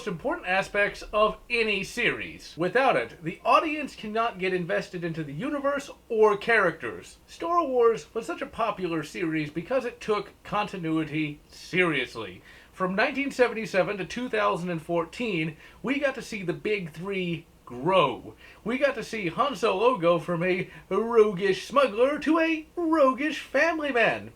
most important aspects of any series. Without it, the audience cannot get invested into the universe or characters. Star Wars was such a popular series because it took continuity seriously. From 1977 to 2014, we got to see the big three grow. We got to see Han Solo go from a roguish smuggler to a roguish family man.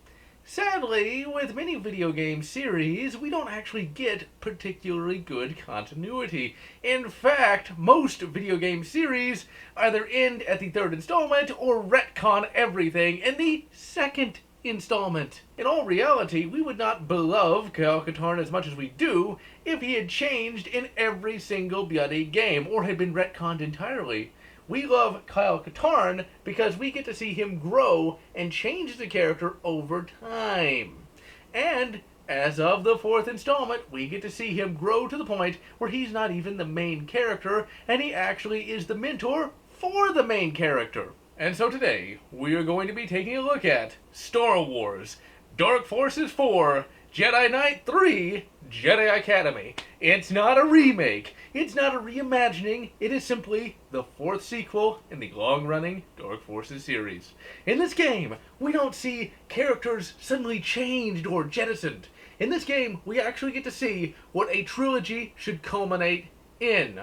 Sadly, with many video game series, we don't actually get particularly good continuity. In fact, most video game series either end at the third installment or retcon everything in the second installment. In all reality, we would not beloved Kyle Katarn as much as we do if he had changed in every single bloody game or had been retconned entirely. We love Kyle Katarn because we get to see him grow and change the character over time. And as of the fourth installment, we get to see him grow to the point where he's not even the main character and he actually is the mentor for the main character. And so today, we are going to be taking a look at Star Wars Dark Forces 4, Jedi Knight 3, Jedi Academy. It's not a remake, it's not a reimagining, it is simply the fourth sequel in the long-running Dark Forces series. In this game, we don't see characters suddenly changed or jettisoned. In this game, we actually get to see what a trilogy should culminate in.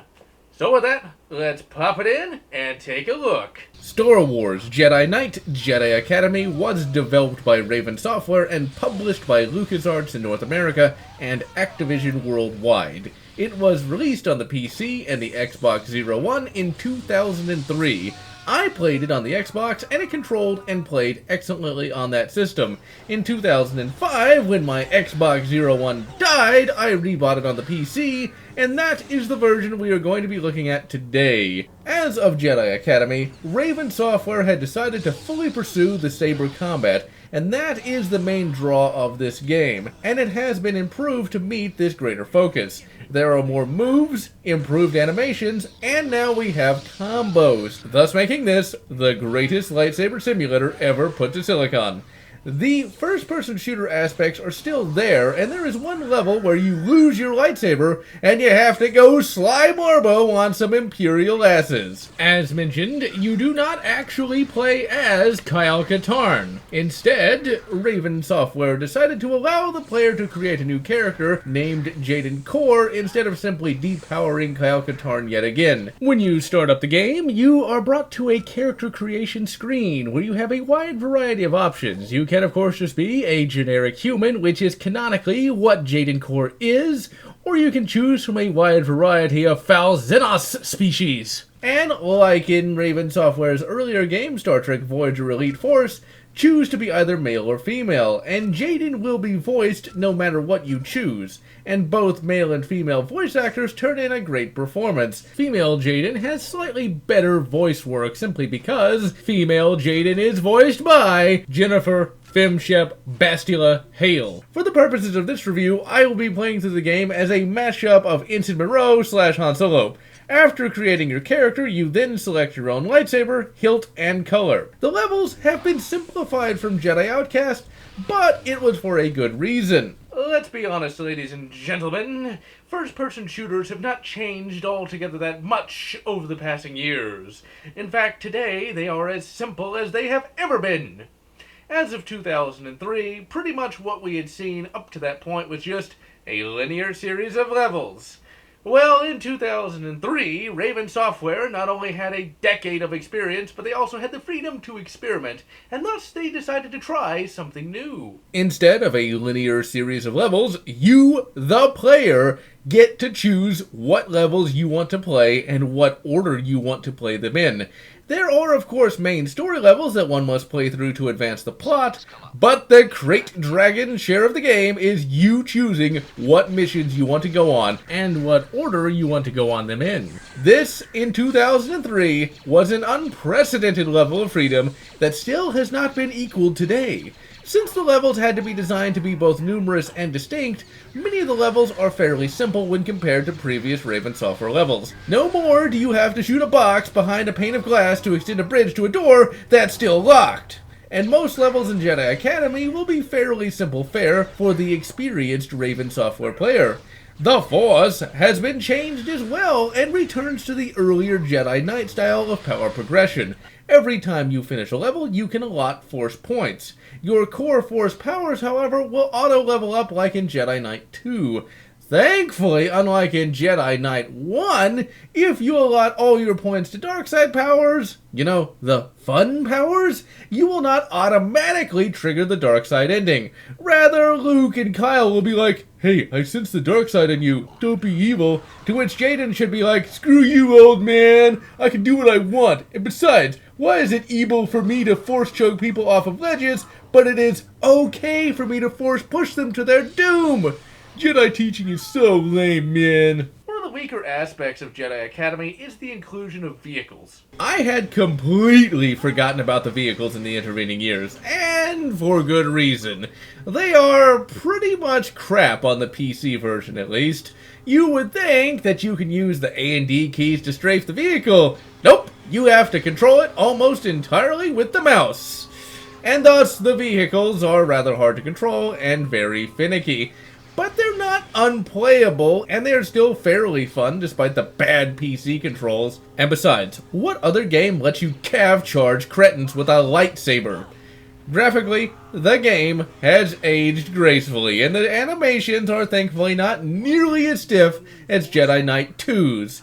So with that, let's pop it in and take a look. Star Wars Jedi Knight Jedi Academy was developed by Raven Software and published by LucasArts in North America and Activision worldwide. It was released on the PC and the Xbox One in 2003. I played it on the Xbox, and it controlled and played excellently on that system. In 2005, when my Xbox One died, I rebought it on the PC, and that is the version we are going to be looking at today. As of Jedi Academy, Raven Software had decided to fully pursue the Saber combat, and that is the main draw of this game, and it has been improved to meet this greater focus. There are more moves, improved animations, and now we have combos, thus making this the greatest lightsaber simulator ever put to silicon. The first-person shooter aspects are still there, and there is one level where you lose your lightsaber, and you have to go Sly Marbo on some Imperial asses. As mentioned, you do not actually play as Kyle Katarn. Instead, Raven Software decided to allow the player to create a new character named Jaden Core instead of simply depowering Kyle Katarn yet again. When you start up the game, you are brought to a character creation screen where you have a wide variety of options. You can, of course, just be a generic human, which is canonically what Jaden Core is, or you can choose from a wide variety of foul Xenos species. And like in Raven Software's earlier game, Star Trek Voyager Elite Force, choose to be either male or female, and Jaden will be voiced no matter what you choose, and both male and female voice actors turn in a great performance. Female Jaden has slightly better voice work simply because female Jaden is voiced by Jennifer Femshep Bastila Hale. For the purposes of this review, I will be playing through the game as a mashup of Ensign Moreau / Han Solo. After creating your character, you then select your own lightsaber, hilt, and color. The levels have been simplified from Jedi Outcast, but it was for a good reason. Let's be honest, ladies and gentlemen, first-person shooters have not changed altogether that much over the passing years. In fact, today they are as simple as they have ever been. As of 2003, pretty much what we had seen up to that point was just a linear series of levels. Well, in 2003, Raven Software not only had a decade of experience, but they also had the freedom to experiment, and thus they decided to try something new. Instead of a linear series of levels, you, the player, get to choose what levels you want to play and what order you want to play them in. There are, of course, main story levels that one must play through to advance the plot, but the Crate Dragon share of the game is you choosing what missions you want to go on and what order you want to go on them in. This, in 2003, was an unprecedented level of freedom that still has not been equaled today. Since the levels had to be designed to be both numerous and distinct, many of the levels are fairly simple when compared to previous Raven Software levels. No more do you have to shoot a box behind a pane of glass to extend a bridge to a door that's still locked. And most levels in Jedi Academy will be fairly simple fare for the experienced Raven Software player. The Force has been changed as well and returns to the earlier Jedi Knight style of power progression. Every time you finish a level, you can allot Force points. Your core Force powers, however, will auto-level up like in Jedi Knight 2. Thankfully, unlike in Jedi Knight 1, if you allot all your points to dark side powers, the fun powers, you will not automatically trigger the dark side ending. Rather, Luke and Kyle will be like, "Hey, I sense the dark side in you, don't be evil," to which Jaden should be like, "Screw you, old man, I can do what I want, and besides, why is it evil for me to force choke people off of ledges, but it is okay for me to force push them to their doom? Jedi teaching is so lame, man." One of the weaker aspects of Jedi Academy is the inclusion of vehicles. I had completely forgotten about the vehicles in the intervening years, and for good reason. They are pretty much crap on the PC version, at least. You would think that you can use the A and D keys to strafe the vehicle. Nope, you have to control it almost entirely with the mouse. And thus, the vehicles are rather hard to control and very finicky. But they're not unplayable, and they're still fairly fun despite the bad PC controls. And besides, what other game lets you cav charge cretins with a lightsaber? Graphically, the game has aged gracefully, and the animations are thankfully not nearly as stiff as Jedi Knight 2's.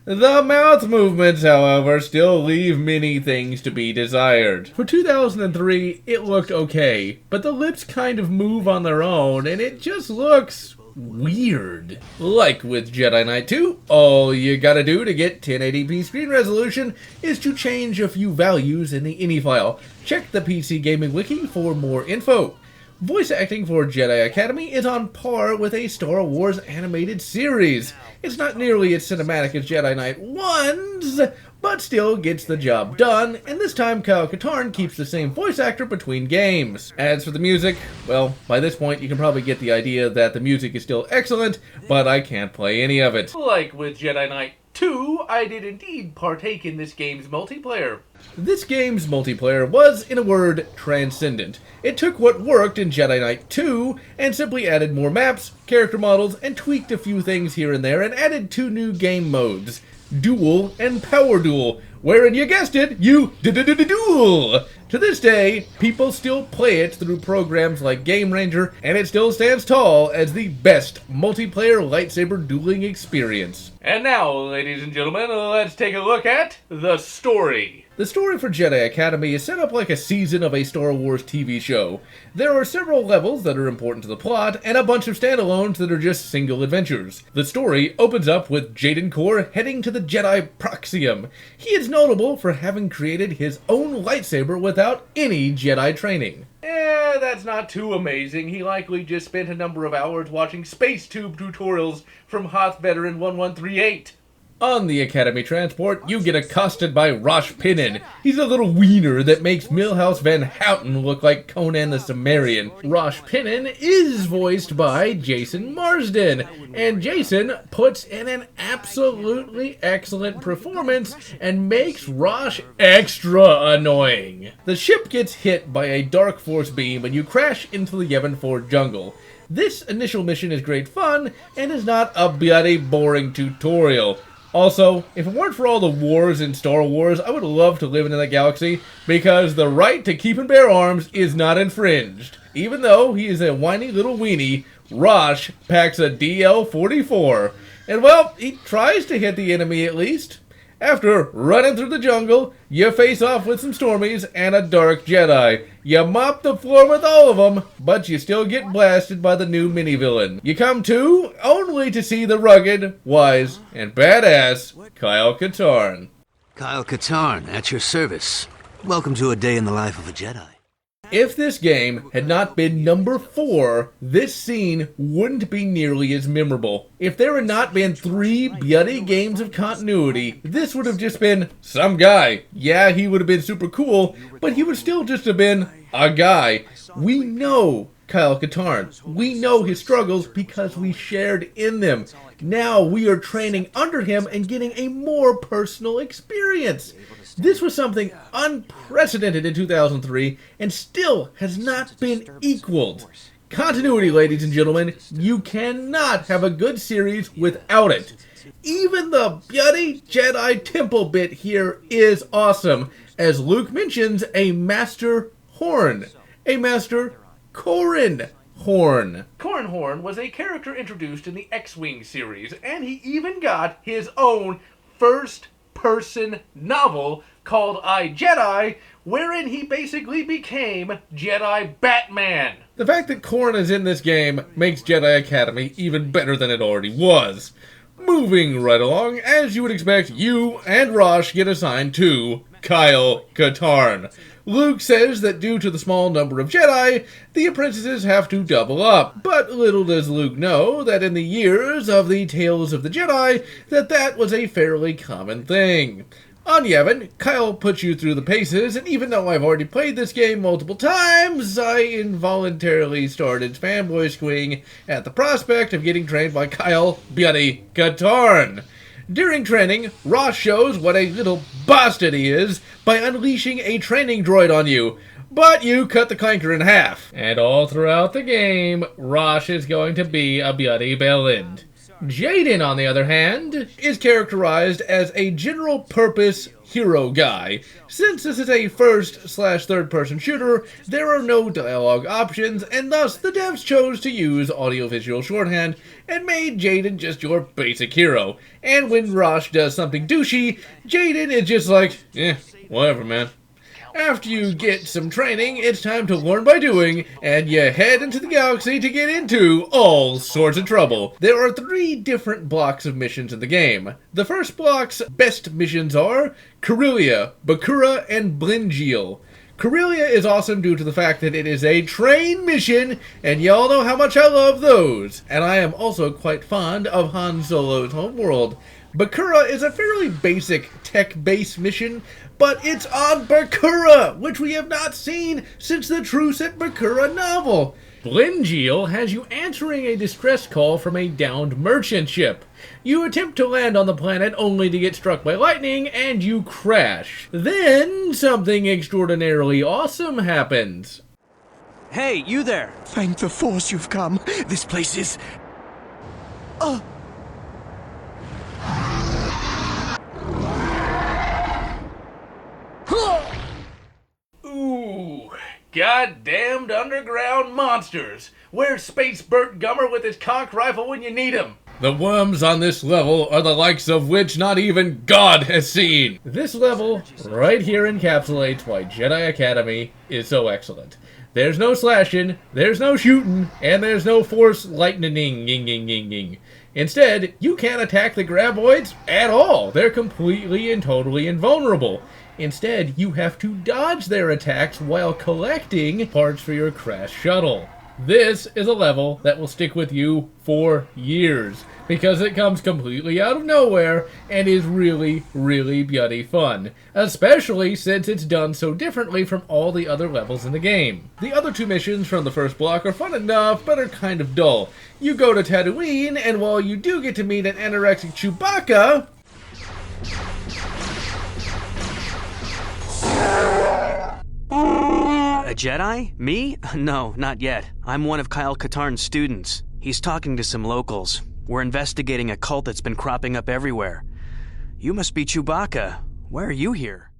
The mouth movements, however, still leave many things to be desired. For 2003, it looked okay, but the lips kind of move on their own, and it just looks weird. Like with Jedi Knight 2, all you gotta do to get 1080p screen resolution is to change a few values in the INI file. Check the PC Gaming Wiki for more info. Voice acting for Jedi Academy is on par with a Star Wars animated series. It's not nearly as cinematic as Jedi Knight 1's, but still gets the job done, and this time Kyle Katarn keeps the same voice actor between games. As for the music, well, by this point you can probably get the idea that the music is still excellent, but I can't play any of it. Like with Jedi Knight 2, I did indeed partake in this game's multiplayer. This game's multiplayer was, in a word, transcendent. It took what worked in Jedi Knight 2 and simply added more maps, character models, and tweaked a few things here and there and added 2 new game modes, Duel and Power Duel, wherein you guessed it, you duel. To this day, people still play it through programs like Game Ranger, and it still stands tall as the best multiplayer lightsaber dueling experience. And now, ladies and gentlemen, let's take a look at the story. The story for Jedi Academy is set up like a season of a Star Wars TV show. There are several levels that are important to the plot, and a bunch of standalones that are just single adventures. The story opens up with Jaden Korr heading to the Jedi Proxium. He is notable for having created his own lightsaber without any Jedi training. That's not too amazing. He likely just spent a number of hours watching SpaceTube tutorials from Hoth Veteran 1138. On the Academy transport, you get accosted by Rosh Pinnin. He's a little wiener that makes Milhouse Van Houten look like Conan the Cimmerian. Rosh Pinnin is voiced by Jason Marsden, and Jason puts in an absolutely excellent performance and makes Rosh extra annoying. The ship gets hit by a dark force beam and you crash into the Yevon 4 jungle. This initial mission is great fun and is not a bloody boring tutorial. Also, if it weren't for all the wars in Star Wars, I would love to live in that galaxy, because the right to keep and bear arms is not infringed. Even though he is a whiny little weenie, Rosh packs a DL-44. And well, he tries to hit the enemy at least. After running through the jungle, you face off with some Stormies and a Dark Jedi. You mop the floor with all of them, but you still get blasted by the new mini-villain. You come to only to see the rugged, wise, and badass Kyle Katarn. Kyle Katarn, at your service. Welcome to a day in the life of a Jedi. If this game had not been number 4, this scene wouldn't be nearly as memorable. If there had not been 3 bloody games of continuity, this would have just been some guy. Yeah, he would have been super cool, but he would still just have been a guy. We know Kyle Katarn. We know his struggles because we shared in them. Now we are training under him and getting a more personal experience. This was something unprecedented in 2003 and still has not been equaled. Continuity, ladies and gentlemen. You cannot have a good series without it. Even the bloody Jedi Temple bit here is awesome, as Luke mentions a Master Horn. A Master Corran Horn. Corran Horn was a character introduced in the X-Wing series, and he even got his own first-person novel called I, Jedi, wherein he basically became Jedi Batman. The fact that Corran is in this game makes Jedi Academy even better than it already was. Moving right along, as you would expect, you and Rosh get assigned to Kyle Katarn. Luke says that due to the small number of Jedi, the apprentices have to double up. But little does Luke know that in the years of the Tales of the Jedi, that was a fairly common thing. On Yavin, Kyle puts you through the paces, and even though I've already played this game multiple times, I involuntarily started fanboy squeeing at the prospect of getting trained by Kyle Bloody Katarn. During training, Ross shows what a little bastard he is by unleashing a training droid on you, but you cut the clanker in half. And all throughout the game, Ross is going to be a bloody bellend. Jaden, on the other hand, is characterized as a general-purpose hero guy. Since this is a first/third-person shooter, there are no dialogue options, and thus the devs chose to use audiovisual shorthand and made Jaden just your basic hero. And when Rosh does something douchey, Jaden is just like, whatever, man. After you get some training, it's time to learn by doing, and you head into the galaxy to get into all sorts of trouble. There are 3 different blocks of missions in the game. The first block's best missions are Corellia, Bakura, and Blingiel. Corellia is awesome due to the fact that it is a train mission, and y'all know how much I love those. And I am also quite fond of Han Solo's homeworld. Bakura is a fairly basic tech-based mission, but it's on Bakura, which we have not seen since the Truce at Bakura novel. Blingiel has you answering a distress call from a downed merchant ship. You attempt to land on the planet only to get struck by lightning, and you crash. Then, something extraordinarily awesome happens. Hey, you there! Thank the Force you've come. This place is... Ooh, goddamned underground monsters. Where's Space Burt Gummer with his conch rifle when you need him? The worms on this level are the likes of which not even God has seen. This level right here encapsulates why Jedi Academy is so excellent. There's no slashing, there's no shooting, and there's no force lightning. Instead, you can't attack the graboids at all. They're completely and totally invulnerable. Instead, you have to dodge their attacks while collecting parts for your crash shuttle. This is a level that will stick with you for years, because it comes completely out of nowhere and is really, really bloody fun, especially since it's done so differently from all the other levels in the game. The other 2 missions from the first block are fun enough, but are kind of dull. You go to Tatooine, and while you do get to meet an anorexic Chewbacca... A Jedi? Me? No, not yet. I'm one of Kyle Katarn's students. He's talking to some locals. We're investigating a cult that's been cropping up everywhere. You must be Chewbacca. Why are you here?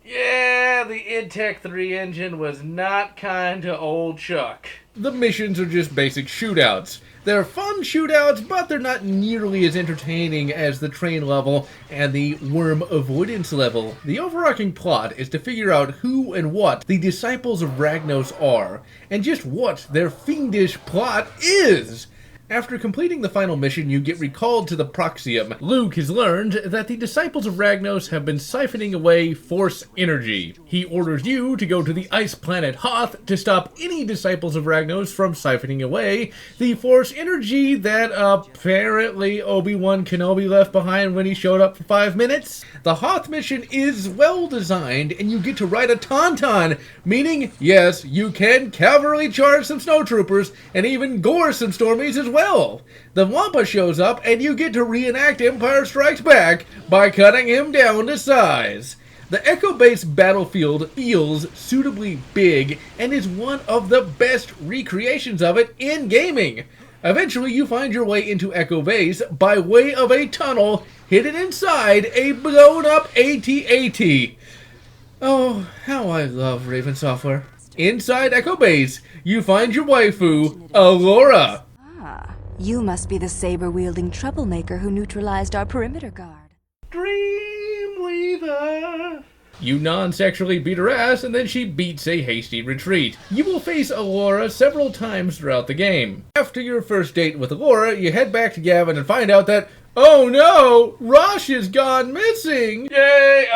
Yeah, the IdTech 3 engine was not kind to old Chuck. The missions are just basic shootouts. They're fun shootouts, but they're not nearly as entertaining as the train level and the worm avoidance level. The overarching plot is to figure out who and what the Disciples of Ragnos are, and just what their fiendish plot is. After completing the final mission, you get recalled to the Proxium. Luke has learned that the Disciples of Ragnos have been siphoning away Force energy. He orders you to go to the ice planet Hoth to stop any Disciples of Ragnos from siphoning away the Force energy that apparently Obi-Wan Kenobi left behind when he showed up for 5 minutes. The Hoth mission is well designed, and you get to ride a Tauntaun, meaning, yes, you can cavalry charge some snowtroopers and even gore some Stormies as well. The Wampa shows up, and you get to reenact Empire Strikes Back by cutting him down to size. The Echo Base battlefield feels suitably big and is one of the best recreations of it in gaming. Eventually, you find your way into Echo Base by way of a tunnel hidden inside a blown-up AT-AT. Oh, how I love Raven Software. Inside Echo Base, you find your waifu, Allura. Ah, you must be the saber-wielding troublemaker who neutralized our perimeter guard. Dreamweaver. You non-sexually beat her ass, and then she beats a hasty retreat. You will face Allura several times throughout the game. After your first date with Allura, you head back to Gavin and find out that, oh no, Rosh is gone missing! Yay!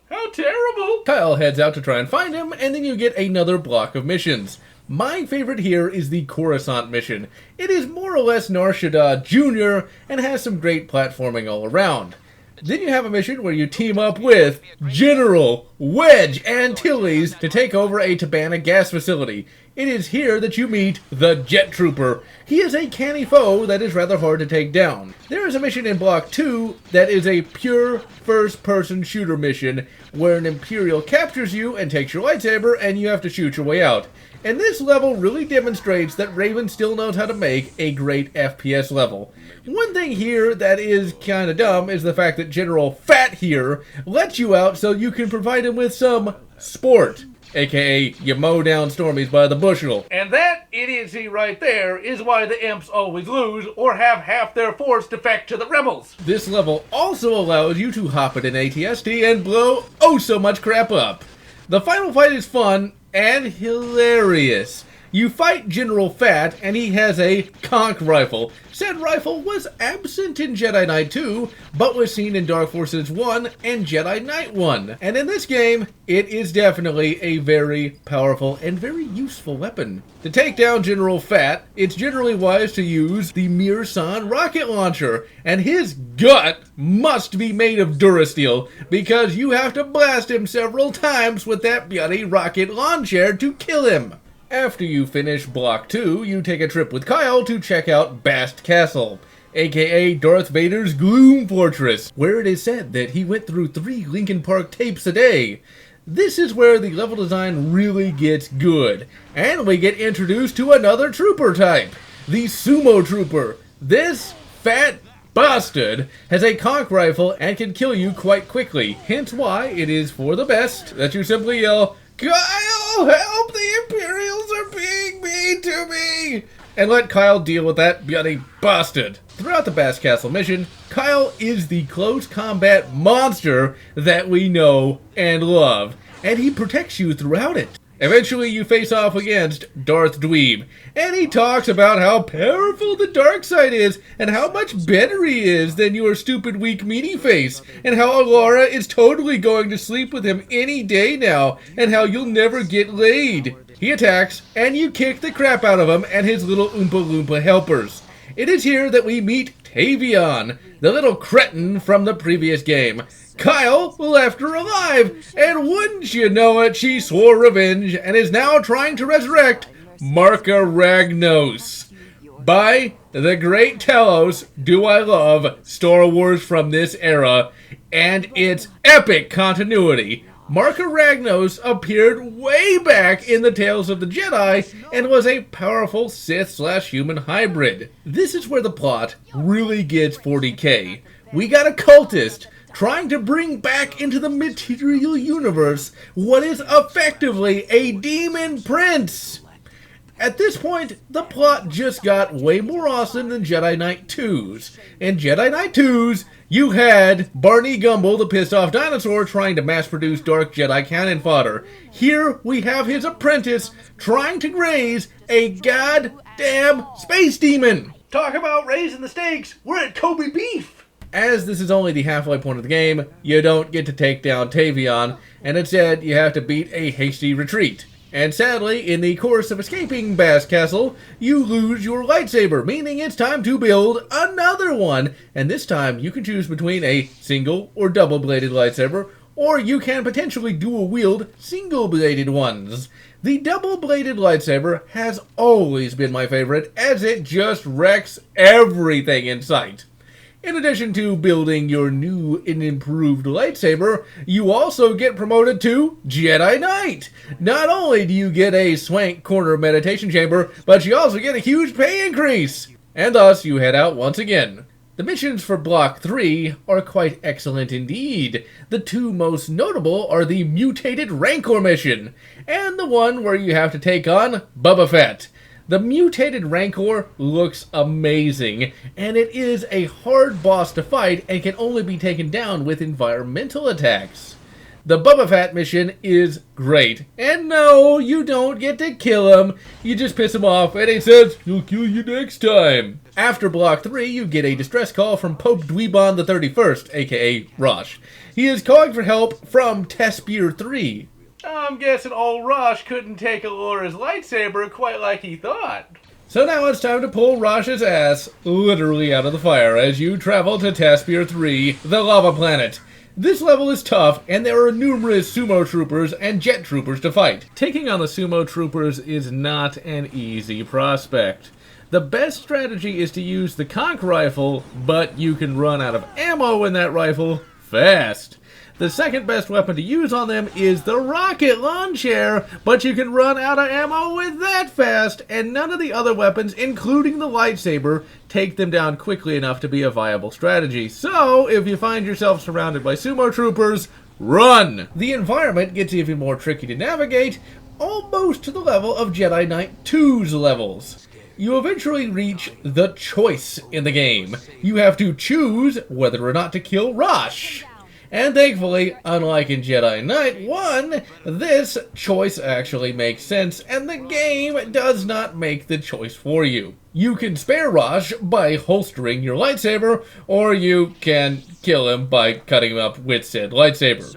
How terrible! Kyle heads out to try and find him, and then you get another block of missions. My favorite here is the Coruscant mission. It is more or less Nar Shaddaa Jr. and has some great platforming all around. Then you have a mission where you team up with General Wedge Antilles to take over a Tabana gas facility. It is here that you meet the Jet Trooper. He is a canny foe that is rather hard to take down. There is a mission in Block 2 that is a pure first-person shooter mission where an Imperial captures you and takes your lightsaber and you have to shoot your way out. And this level really demonstrates that Raven still knows how to make a great FPS level. One thing here that is kinda dumb is the fact that General Fat here lets you out so you can provide him with some sport. AKA, you mow down Stormies by the bushel. And that idiocy right there is why the imps always lose or have half their force defect to the rebels. This level also allows you to hop at an AT-ST and blow oh so much crap up. The final fight is fun and hilarious. You fight General Fat, and he has a conch rifle. Said rifle was absent in Jedi Knight 2, but was seen in Dark Forces 1 and Jedi Knight 1. And in this game, it is definitely a very powerful and very useful weapon. To take down General Fat, it's generally wise to use the Mir-San rocket launcher, and his gut must be made of Durasteel, because you have to blast him several times with that bloody rocket launcher to kill him. After you finish Block 2, you take a trip with Kyle to check out Bast Castle, aka Darth Vader's Gloom Fortress, where it is said that he went through 3 Linkin Park tapes a day. This is where the level design really gets good, and we get introduced to another trooper type, the Sumo Trooper. This fat bastard has a conch rifle and can kill you quite quickly, hence why it is for the best that you simply yell, "Kyle, help! The Imperials are being mean to me!" and let Kyle deal with that bloody bastard. Throughout the Bast Castle mission, Kyle is the close combat monster that we know and love, and he protects you throughout it. Eventually, you face off against Darth Dweeb, and he talks about how powerful the dark side is, and how much better he is than your stupid, weak, meanie face, and how Allura is totally going to sleep with him any day now, and how you'll never get laid. He attacks, and you kick the crap out of him and his little Oompa Loompa helpers. It is here that we meet Tavion, the little cretin from the previous game. Kyle left her alive, and wouldn't you know it, she swore revenge and is now trying to resurrect Marka Ragnos. By the great Telos, do I love Star Wars from this era and its epic continuity. Marka Ragnos appeared way back in the Tales of the Jedi and was a powerful Sith/human hybrid. This is where the plot really gets 40K. We got a cultist trying to bring back into the material universe what is effectively a demon prince. At this point, the plot just got way more awesome than Jedi Knight 2's. In Jedi Knight 2's, you had Barney Gumble, the pissed off dinosaur, trying to mass produce Dark Jedi cannon fodder. Here, we have his apprentice trying to raise a goddamn space demon. Talk about raising the stakes, we're at Kobe beef. As this is only the halfway point of the game, you don't get to take down Tavion, and instead you have to beat a hasty retreat. And sadly, in the course of escaping Bast Castle, you lose your lightsaber, meaning it's time to build another one, and this time you can choose between a single or double-bladed lightsaber, or you can potentially dual-wield single-bladed ones. The double-bladed lightsaber has always been my favorite, as it just wrecks everything in sight. In addition to building your new and improved lightsaber, you also get promoted to Jedi Knight. Not only do you get a swank corner meditation chamber, but you also get a huge pay increase. And thus, you head out once again. The missions for Block 3 are quite excellent indeed. The two most notable are the Mutated Rancor mission, and the one where you have to take on Boba Fett. The Mutated Rancor looks amazing, and it is a hard boss to fight and can only be taken down with environmental attacks. The Boba Fett mission is great, and no, you don't get to kill him. You just piss him off, and he says, "He'll kill you next time." After Block 3, you get a distress call from Pope Dweebon the 31st, aka Rosh. He is calling for help from Tespier 3. I'm guessing old Rosh couldn't take Alora's lightsaber quite like he thought. So now it's time to pull Rosh's ass literally out of the fire as you travel to Tespier 3, the lava planet. This level is tough, and there are numerous sumo troopers and jet troopers to fight. Taking on the sumo troopers is not an easy prospect. The best strategy is to use the conch rifle, but you can run out of ammo in that rifle fast. The second best weapon to use on them is the rocket launcher, but you can run out of ammo with that fast, and none of the other weapons, including the lightsaber, take them down quickly enough to be a viable strategy. So, if you find yourself surrounded by sumo troopers, run! The environment gets even more tricky to navigate, almost to the level of Jedi Knight 2's levels. You eventually reach the choice in the game. You have to choose whether or not to kill Rosh. And thankfully, unlike in Jedi Knight 1, this choice actually makes sense, and the game does not make the choice for you. You can spare Rosh by holstering your lightsaber, or you can kill him by cutting him up with said lightsaber.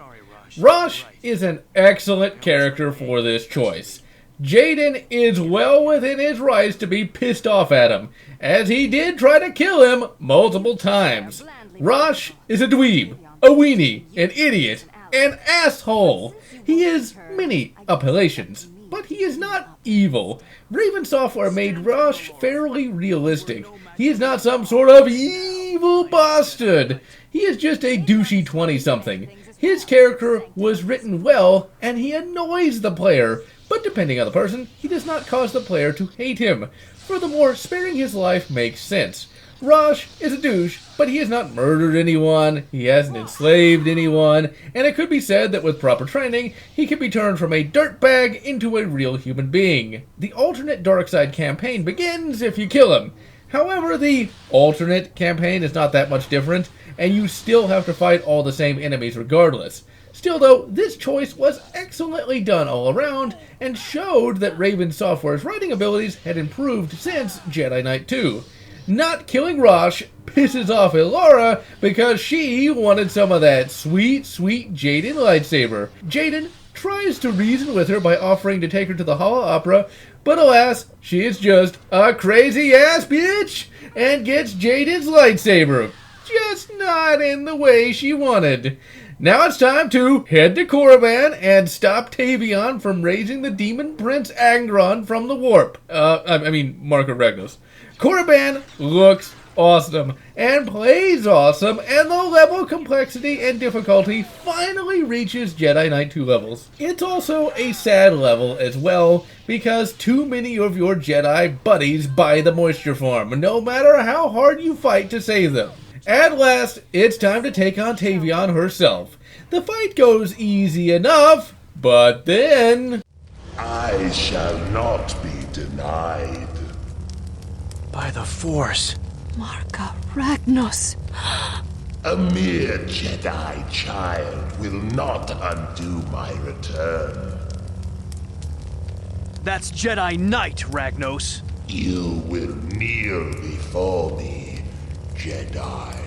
Rosh is an excellent character for this choice. Jaden is well within his rights to be pissed off at him, as he did try to kill him multiple times. Rosh is a dweeb, a weenie, an idiot, an asshole. He has many appellations, but he is not evil. Raven Software made Rosh fairly realistic. He is not some sort of evil bastard. He is just a douchey 20-something. His character was written well, and he annoys the player, but depending on the person, he does not cause the player to hate him. Furthermore, sparing his life makes sense. Rosh is a douche, but he has not murdered anyone, he hasn't enslaved anyone, and it could be said that with proper training, he can be turned from a dirtbag into a real human being. The alternate dark side campaign begins if you kill him. However, the alternate campaign is not that much different, and you still have to fight all the same enemies regardless. Still though, this choice was excellently done all around, and showed that Raven Software's writing abilities had improved since Jedi Knight 2. Not killing Rosh pisses off Elora because she wanted some of that sweet, sweet Jaden lightsaber. Jaden tries to reason with her by offering to take her to the Holo Opera, but alas, she is just a crazy-ass bitch and gets Jaden's lightsaber. Just not in the way she wanted. Now it's time to head to Korriban and stop Tavion from raising the Demon Prince Angron from the warp. Marco Ragnos. Korriban looks awesome and plays awesome, and the level complexity and difficulty finally reaches Jedi Knight 2 levels. It's also a sad level as well, because too many of your Jedi buddies buy the moisture farm, no matter how hard you fight to save them. At last, it's time to take on Tavion herself. The fight goes easy enough, but then... I shall not be denied. By the Force. Marka Ragnos. A mere Jedi child will not undo my return. That's Jedi Knight, Ragnos. You will kneel before me, Jedi.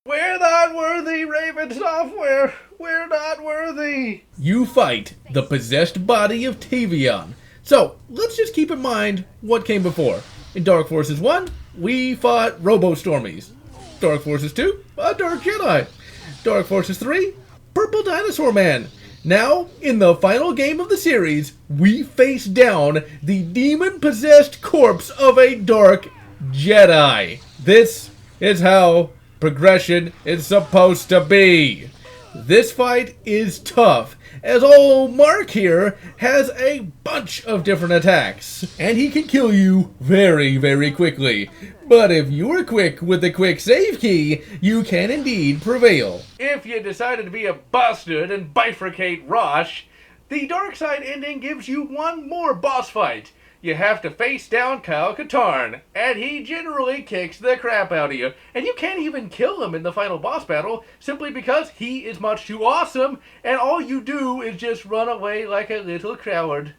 We're not worthy, Raven Software. We're not worthy. You fight the possessed body of Tavion. So, let's just keep in mind what came before. In Dark Forces 1, we fought Robo-Stormies. Dark Forces 2, a Dark Jedi. Dark Forces 3, Purple Dinosaur Man. Now, in the final game of the series, we face down the demon-possessed corpse of a Dark Jedi. This is how progression is supposed to be. This fight is tough, as old Mark here has a bunch of different attacks, and he can kill you very, very quickly. But if you're quick with the quick save key, you can indeed prevail. If you decided to be a bastard and bifurcate Rosh, the dark side ending gives you one more boss fight. You have to face down Kyle Katarn, and he generally kicks the crap out of you. And you can't even kill him in the final boss battle, simply because he is much too awesome, and all you do is just run away like a little coward.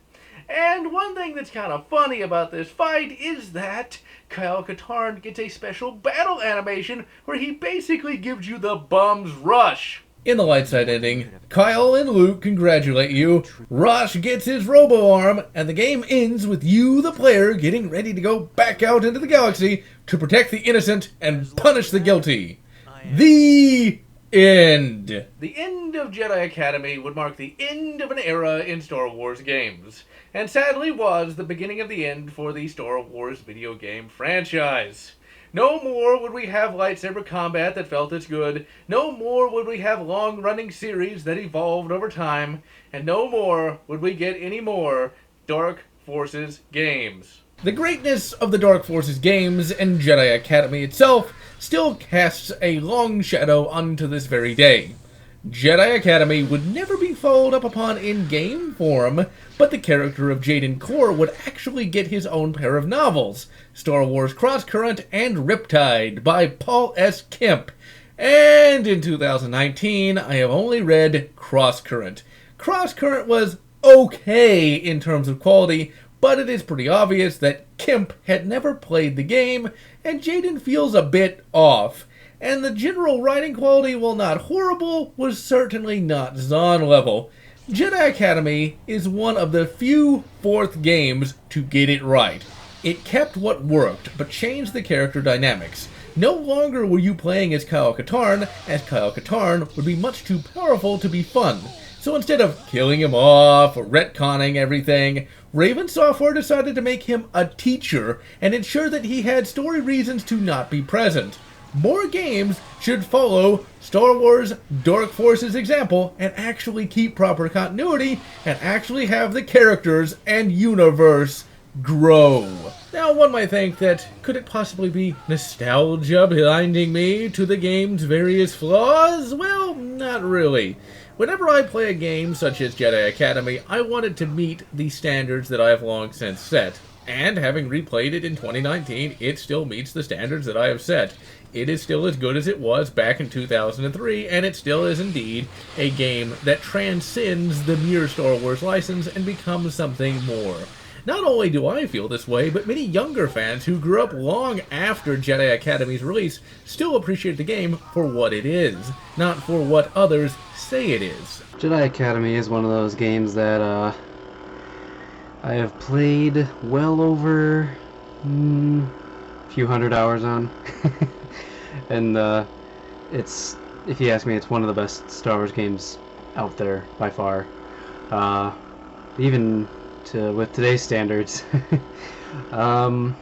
And one thing that's kind of funny about this fight is that Kyle Katarn gets a special battle animation where he basically gives you the bum's rush. In the light side ending, Kyle and Luke congratulate you, Rosh gets his robo-arm, and the game ends with you, the player, getting ready to go back out into the galaxy to protect the innocent and punish the guilty. The end. The end of Jedi Academy would mark the end of an era in Star Wars games, and sadly was the beginning of the end for the Star Wars video game franchise. No more would we have lightsaber combat that felt as good, no more would we have long-running series that evolved over time, and no more would we get any more Dark Forces games. The greatness of the Dark Forces games and Jedi Academy itself still casts a long shadow unto this very day. Jedi Academy would never be followed up upon in game form, but the character of Jaden Korr would actually get his own pair of novels, Star Wars Crosscurrent and Riptide by Paul S. Kemp. And in 2019, I have only read Crosscurrent. Crosscurrent was okay in terms of quality, but it is pretty obvious that Kemp had never played the game, and Jaden feels a bit off. And the general writing quality, while not horrible, was certainly not Zahn level. Jedi Academy is one of the few fourth games to get it right. It kept what worked, but changed the character dynamics. No longer were you playing as Kyle Katarn, as Kyle Katarn would be much too powerful to be fun. So instead of killing him off or retconning everything, Raven Software decided to make him a teacher and ensure that he had story reasons to not be present. More games should follow Star Wars Dark Forces' example and actually keep proper continuity and actually have the characters and universe grow. Now, one might think that could it possibly be nostalgia blinding me to the game's various flaws? Well, not really. Whenever I play a game such as Jedi Academy, I want it to meet the standards that I have long since set. And having replayed it in 2019, it still meets the standards that I have set. It is still as good as it was back in 2003, and it still is indeed a game that transcends the mere Star Wars license and becomes something more. Not only do I feel this way, but many younger fans who grew up long after Jedi Academy's release still appreciate the game for what it is, not for what others say it is. Jedi Academy is one of those games that I have played well over a few hundred hours on. And it's, if you ask me, it's one of the best Star Wars games out there by far. Even with today's standards. But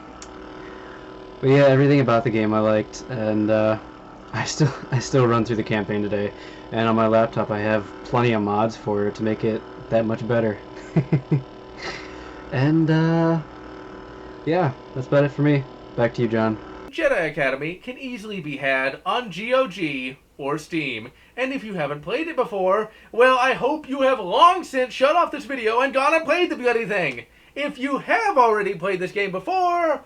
yeah, everything about the game I liked, and I still run through the campaign today. And on my laptop I have plenty of mods for it to make it that much better. And yeah, that's about it for me. Back to you, John. Jedi Academy can easily be had on GOG or Steam, and if you haven't played it before, well, I hope you have long since shut off this video and gone and played the bloody thing. If you have already played this game before,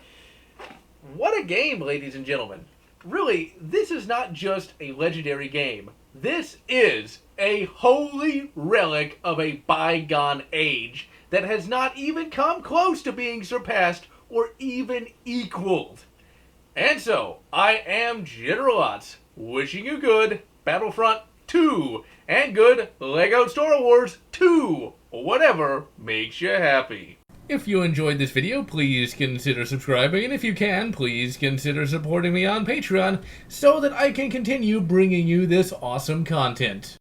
what a game, ladies and gentlemen. Really, this is not just a legendary game. This is a holy relic of a bygone age that has not even come close to being surpassed or even equaled. And so, I am GeneralLotz, wishing you good Battlefront 2, and good LEGO Star Wars 2, whatever makes you happy. If you enjoyed this video, please consider subscribing, and if you can, please consider supporting me on Patreon so that I can continue bringing you this awesome content.